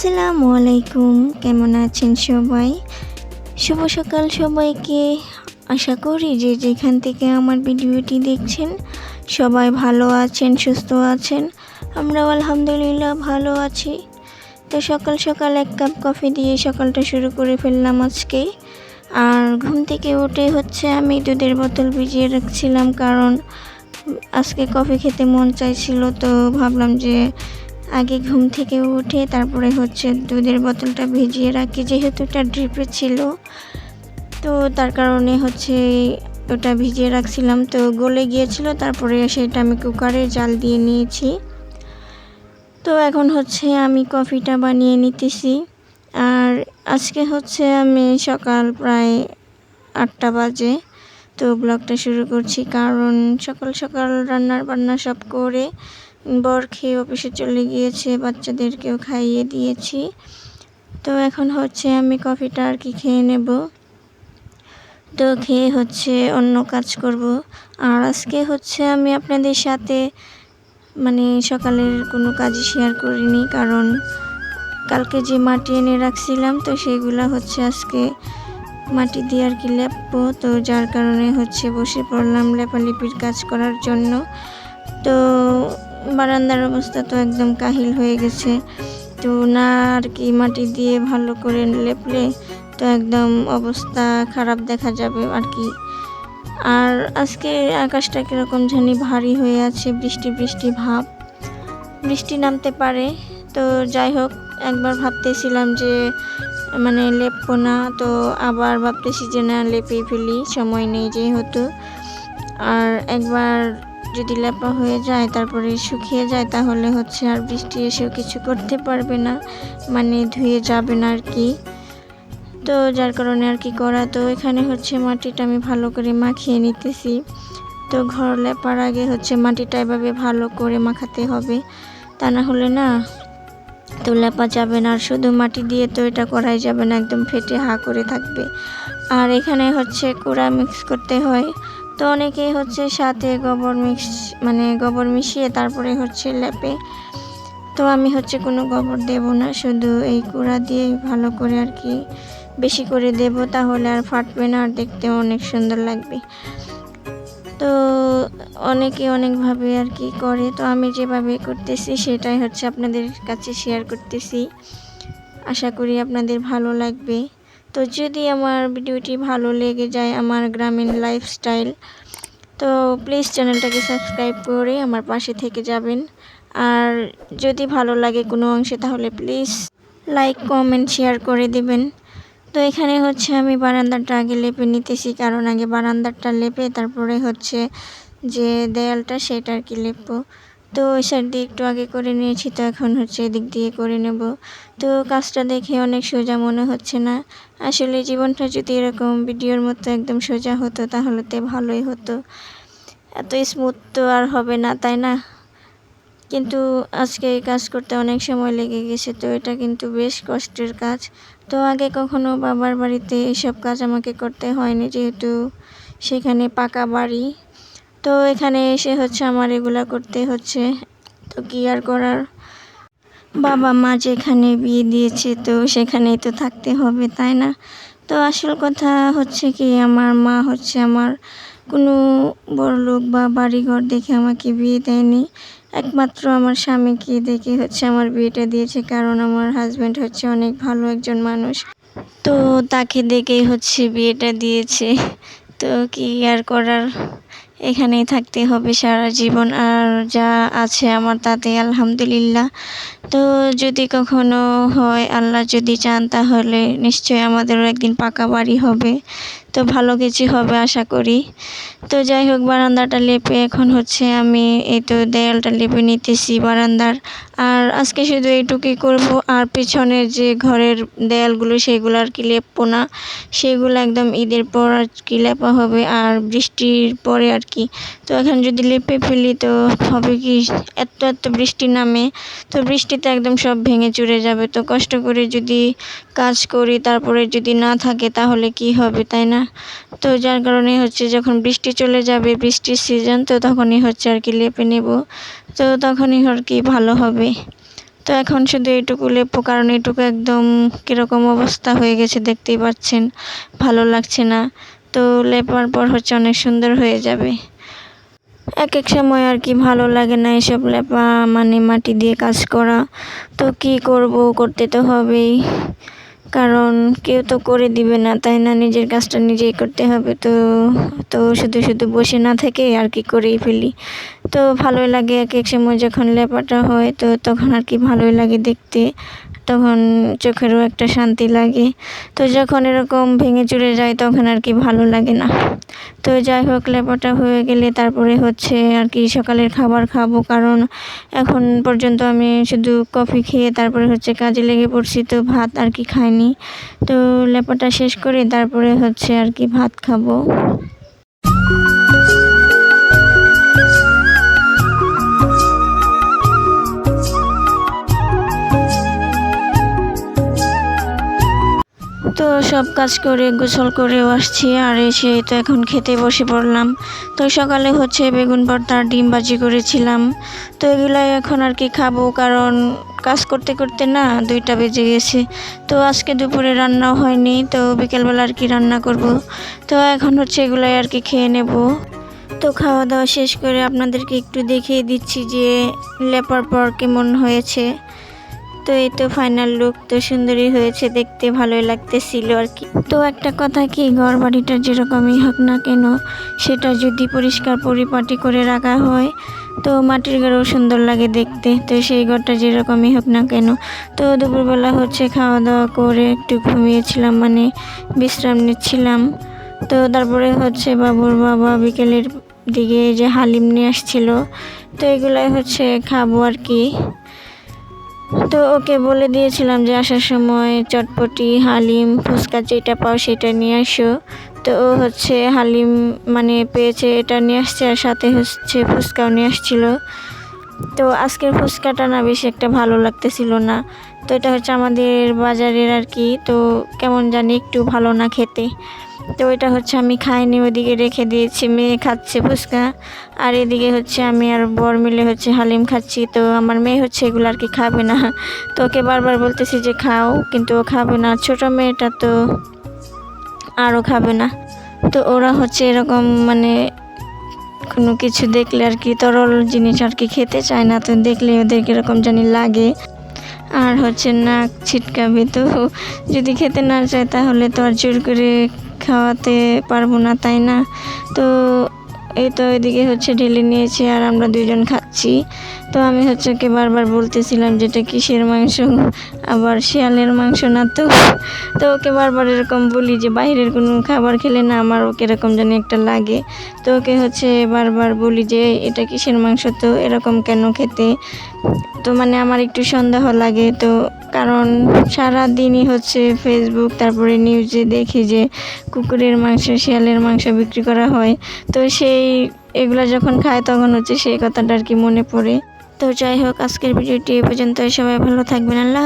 আসসালামু আলাইকুম, কেমন আছেন সবাই? শুভ সকাল সবাইকে। আশা করি যে যেখান থেকে আমার ভিডিওটি দেখছেন সবাই ভালো আছেন, সুস্থ আছেন। আমরাও আলহামদুলিল্লাহ ভালো আছি। তো সকাল সকাল এক কাপ কফি দিয়ে সকালটা শুরু করে ফেললাম আজকে। আর ঘুম থেকে উঠে আমি দুধের বোতল ভিজিয়ে রাখছিলাম, কারণ আজকে কফি খেতে মন চাইছিল। তো ভাবলাম যে আগে ঘুম থেকে উঠে তারপরে দুধের বোতলটা ভিজিয়ে রাখি, যেহেতু এটা ড্রিপে ছিল। তো তার কারণে ওটা ভিজিয়ে রাখছিলাম, তো গলে গিয়েছিল। তারপরে সেটা আমি কুকারে জাল দিয়ে নিয়েছি। তো এখন আমি কফিটা বানিয়ে নিতেছি। আর আজকে আমি সকাল প্রায় 8টা বাজে তো ব্লগটা শুরু করছি, কারণ সকাল সকাল রান্নার বান্না সব করে বর খেয়ে অফিসে চলে গিয়েছে, বাচ্চাদেরকেও খাইয়ে দিয়েছি। তো এখন আমি কফিটা আর কি খেয়ে নেব। তো খেয়ে অন্য কাজ করব। আর আজকে আমি আপনাদের সাথে সকালের কোনো কাজই শেয়ার করিনি, কারণ কালকে যে মাটি এনে রাখছিলাম তো সেগুলা আজকে মাটি দিয়ে আর কি লেপবো। তো যার কারণে বসে পড়লাম লেপালেপির কাজ করার জন্য। তো বারান্দার অবস্থা তো একদম কাহিল হয়ে গেছে। তো না আর কি মাটি দিয়ে ভালো করে লেপলে তো একদম অবস্থা খারাপ দেখা যাবে আর কি। আর আজকে আকাশটা কীরকম জানি ভারী হয়ে আছে, বৃষ্টি বৃষ্টি ভাব, বৃষ্টি নামতে পারে। তো যাই হোক, একবার ভাবতেছিলাম যে লেপবো না, তো আবার ভাবতেছি যে না লেপেই ফেলি, সময় নেই যেহেতু। আর একবার যদি লেপা হয়ে যায় তারপরে শুকিয়ে যায় তাহলে আর বৃষ্টি এসেও কিছু করতে পারবে না, ধুয়ে যাবে না আর কি। তো যার কারণে আর কি করা। তো এখানে মাটিটা আমি ভালো করে মাখিয়ে নিতেছি। তো ঘর লেপার আগে মাটিটা এভাবে ভালো করে মাখাতে হবে, তা না হলে না তো লেপা যাবে না। আর শুধু মাটি দিয়ে তো এটা করাই যাবে না, একদম ফেটে হা করে থাকবে। আর এখানে কুড়া মিক্স করতে হয়। তো অনেকেই সাথে গোবর মিশিয়ে তারপরে লেপে। তো আমি কোনো গোবর দেব না, শুধু এই কুড়া দিয়ে ভালো করে আর কি বেশি করে দেব, তাহলে আর ফাটবে না, আর দেখতে অনেক সুন্দর লাগবে। তো অনেকে অনেকভাবে আর কি করে, তো আমি যেভাবে করতেছি সেটাই আপনাদের কাছে শেয়ার করতেছি। আশা করি আপনাদের ভালো লাগবে। তো যদি আমার ভিডিওটি ভালো লেগে যায়, আমার গ্রামীণ লাইফস্টাইল, তো প্লিজ চ্যানেলটাকে সাবস্ক্রাইব করে আমার পাশে থেকে যাবেন। আর যদি ভালো লাগে কোনো অংশে তাহলে প্লিজ লাইক, কমেন্ট, শেয়ার করে দিবেন। তো এখানে আমি বারান্দাটা আগে লেপে নিতেছি, কারণ আগে বারান্দাটা লেপে তারপরে যে দেয়ালটা সেটা আর কি লেপবো। তো ওই সাইড দিয়ে একটু আগে করে নিয়েছি, তো এখন এদিক দিয়ে করে নেব। তো কাজটা দেখে অনেক সোজা মনে হচ্ছে না, আসলে জীবনটা যদি এরকম ভিডিওর মতো একদম সোজা হতো তাহলে তো ভালোই হতো। এত স্মুথ তো আর হবে না, তাই না? কিন্তু আজকে এই কাজ করতে অনেক সময় লেগে গেছে, তো এটা কিন্তু বেশ কষ্টের কাজ। তো আগে কখনো বাবার বাড়িতে এসব কাজ আমাকে করতে হয়নি, যেহেতু সেখানে পাকা বাড়ি। তো এখানে এসে আমার এগুলা করতে হচ্ছে। তো কি আর করার, বাবা মা যেখানে বিয়ে দিয়েছে তো সেখানেই তো থাকতে হবে, তাই না? তো আসল কথা কি, আমার মা আমার কোনো বড়লোক বা বাড়িঘর দেখে আমাকে বিয়ে দেয়নি। একমাত্র আমার স্বামীকে দেখে আমার বিয়েটা দিয়েছে, কারণ আমার হাজব্যান্ড অনেক ভালো একজন মানুষ। তো তাকে দেখেই বিয়েটা দিয়েছে। তো কি আর করার, এখানেই থাকতে হবে সারা জীবন। আর যা আছে আমার তাতে আলহামদুলিল্লাহ। তো যদি কখনো হয়, আল্লাহ যদি চান, তাহলে নিশ্চয়ই আমাদেরও একদিন পাকা বাড়ি হবে। তো ভালো কিছু হবে আশা করি। তো যাই হোক, বারান্দাটা লেপে এখন আমি এই তো দেয়ালটা লেপে নিতেছি বারান্দার। আর আজকে শুধু এইটুকুই করব, আর পেছনের যে ঘরের দেয়ালগুলো সেগুলো আর কি লেপবো না, সেগুলো একদম ঈদের পর আর কি লেপা হবে, আর বৃষ্টির পরে আর কি। তো এখন যদি লেপে ফেলি তো হবে কি, এত এত বৃষ্টি নামে, তো বৃষ্টিতে একদম সব ভেঙে চুরে যাবে। তো কষ্ট করে যদি কাজ করি তারপরে যদি না থাকে তাহলে কি হবে, তাই না? তো যার কারণে যখন বৃষ্টি চলে যাবে, বৃষ্টির সিজন, তো তখনই আর কি লেপে নেব, তো তখনই আর কি ভালো হবে। তো এখন শুধু এইটুকু লেপো, কারণ এইটুকু একদম কীরকম অবস্থা হয়ে গেছে দেখতেই পাচ্ছেন, ভালো লাগছে না। তো লেপার পর হচ্ছে অনেক সুন্দর হয়ে যাবে। এক এক সময় আর কি ভালো লাগে না এসব লেপা, মানে মাটি দিয়ে কাজ করা। তো কি করব, করতে তো হবেই, কারণ কেউ তো করে দিবে না, তাই না? নিজের কাজটা নিজেই করতে হবে। তো তো শুধু শুধু বসে না থেকে আর কি করেই ফেলি। তো ভালোই লাগে এক এক সময় যখন লেপাটা হয়, তো তখন আর কি ভালোই লাগে দেখতে, তখন চোখেরও একটা শান্তি লাগে। তো যখন এরকম ভেঙে চুরে যায় তখন আর কি ভালো লাগে না। তো যাই হোক, লেপাটা হয়ে গেলে তারপরে হচ্ছে আর কি সকালের খাবার খাবো, কারণ এখন পর্যন্ত আমি শুধু কফি খেয়ে তারপরে হচ্ছে কাজে লেগে পড়ছি, তো ভাত আর কি খাইনি। তো লেপাটা শেষ করে তারপরে হচ্ছে আর কি ভাত খাবো। তো সব কাজ করে গোসল করেও আসছি, আর এসে তো এখন খেতে বসে পড়লাম। তো সকালে হচ্ছে বেগুন ভর্তা আর ডিম ভাজি করেছিলাম। তো এগুলাই এখন আর কি খাবো, কারণ কাজ করতে করতে না 2টা বেজে গেছে। তো আজকে দুপুরে রান্নাও হয়নি, তো বিকেলবেলা আর কি রান্না করব। তো এখন হচ্ছে এগুলাই আর কি খেয়ে নেব। তো খাওয়া দাওয়া শেষ করে আপনাদেরকে একটু দেখিয়ে দিচ্ছি যে লেপার পর কেমন হয়েছে। তো এই তো ফাইনাল লুক, তো সুন্দরই হয়েছে দেখতে, ভালোই লাগতেছিল আর কি। তো একটা কথা কি, ঘর বাড়িটা যেরকমই হোক না কেন, সেটা যদি পরিষ্কার পরিপাটি করে রাখা হয় তো মাটির ঘরও সুন্দর লাগে দেখতে। তো সেই ঘরটা যেরকমই হোক না কেন। তো দুপুরবেলা হচ্ছে খাওয়া দাওয়া করে একটু ঘুমিয়েছিলাম, মানে বিশ্রাম নিচ্ছিলাম। তো তারপরে হচ্ছে বাবুর বাবা বিকেলের দিকে যে হালিম নিয়ে আসছিল, তো এগুলাই হচ্ছে খাবো আর কি। তো ওকে বলে দিয়েছিলাম যে আসার সময় চটপটি, হালিম, ফুচকা যেটা পাও সেটা নিয়ে আসো। তো ও হচ্ছে হালিম মানে পেয়েছে, এটা নিয়ে আসছে, আর সাথে হচ্ছে ফুচকাও নিয়ে আসছিল। তো আজকের ফুচকাটা না বেশি একটা ভালো লাগতেছিল না। তো এটা হচ্ছে আমাদের বাজারের আর কি, তো কেমন জানি একটু ভালো না খেতে। তো এটা হচ্ছে আমি খাইনি, ওইদিকে রেখে দিয়েছি, মেয়ে খাচ্ছে ফুচকা, আর এদিকে হচ্ছে আমি আর বর মিলে হচ্ছে হালিম খাচ্ছি। তো আমার মেয়ে হচ্ছে এগুলো আর কি খাবে না। তো ওকে বারবার বলতেছি যে খাও, কিন্তু ও খাবে না। ছোটো মেয়েটা তো আরও খাবে না। তো ওরা হচ্ছে এরকম মানে কোনো কিছু দেখলে আর কি তরল জিনিস আর কি খেতে চায় না। তো দেখলে ওদের কীরকম জানি লাগে, আর হচ্ছে নাক ছিটকাবে। তো যদি খেতে না চায় তাহলে তো আর জোর করে খাওয়াতে পারবো না, তাই না? তো এই তো এদিকে হচ্ছে ঢেলে নিয়েছি আর আমরা 2জন খাচ্ছি। তো আমি হচ্ছে ওকে বারবার বলতেছিলাম যেটা কিসের মাংস, আবার শিয়ালের মাংস না তো। তো ওকে বারবার এরকম বলি যে বাইরের কোনো খাবার খেলে না আমার ওকে এরকম জানি একটা লাগে। তো ওকে হচ্ছে বারবার বলি যে এটা কিসের মাংস, তো এরকম কেন খেতে। তো মানে আমার একটু সন্দেহ লাগে, তো কারণ সারা দিনই হচ্ছে ফেসবুক তারপরে নিউজে দেখি যে কুকুরের মাংস, শিয়ালের মাংস বিক্রি করা হয়। তো এগুলা যখন খায় তখন হচ্ছে সেই কথাটা আর কি মনে পড়ে। তো যাই হোক, আজকের ভিডিওটি এ পর্যন্ত। সবাই ভালো থাকবেন। আল্লাহ।